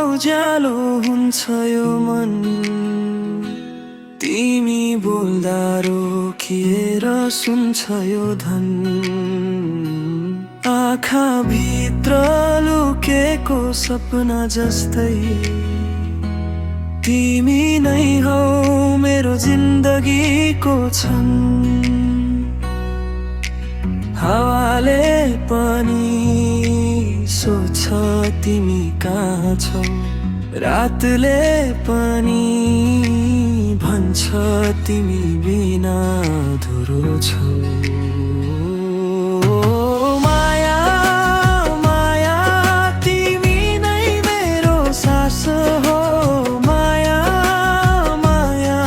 उज्यालो हुन्छ यो मन। तिमी बोल्दा रोकिएर सुन्छ यो धन। आँखा भित्र लुकेको सपना जस्तै तिमी नै हौ मेरो जिन्दगीको छन्। हावाले पनि सोध्छ तिमी कहाँ छौ, रातले पनि भन्छ तिमी बिना अधुरो छौ। माया माया तिमी नै मेरो सास हो। माया माया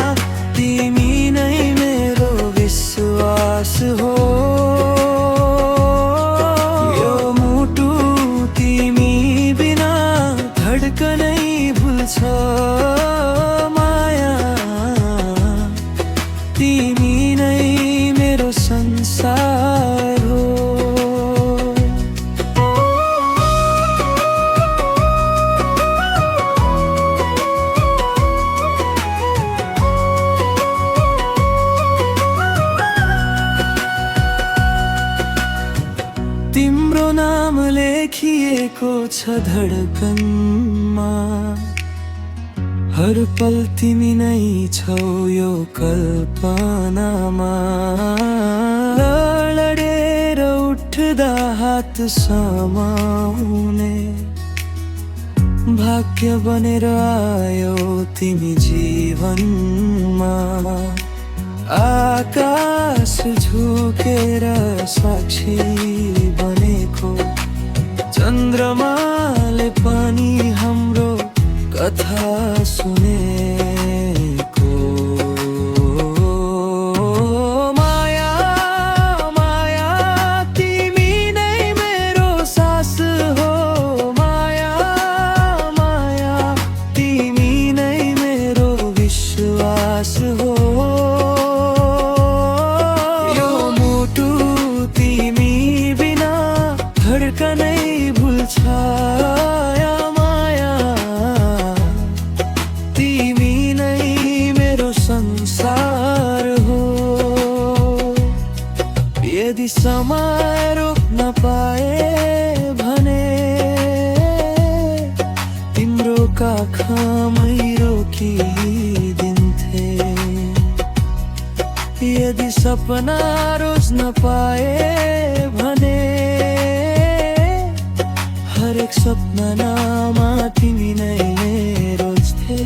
तिमी नै मेरो विश्वास हो। यो मुटु तिमी बिना धड्कनै भुल्छ। माया तिमी नै मेरो संसार हो। तिम्रो नाम लेखिएको छ धडकनमा। हर पल तिमी नै छौ यो कल्पनामा। लडेर उठ्दा हात समाउने भाग्य बनेर आयो तिमी जीवनमा। आकाश झुकेर साक्षी बनेको चन्द्रमाले पनि हाम्रो कथा सुनेको। माया माया तिमी नै मेरो सास हो। माया माया तिमी नै मेरो विश्वास हो। यो मुटु तिमी बिना धड्कनै भुल्छ। संसार हो। यदि समय रोक्न पाए भने तिम्रो काखमै रोकिदिन्थे। यदि सपना रोज्न पाए भने हरेक सपनामा तिमी नै रोज्थे।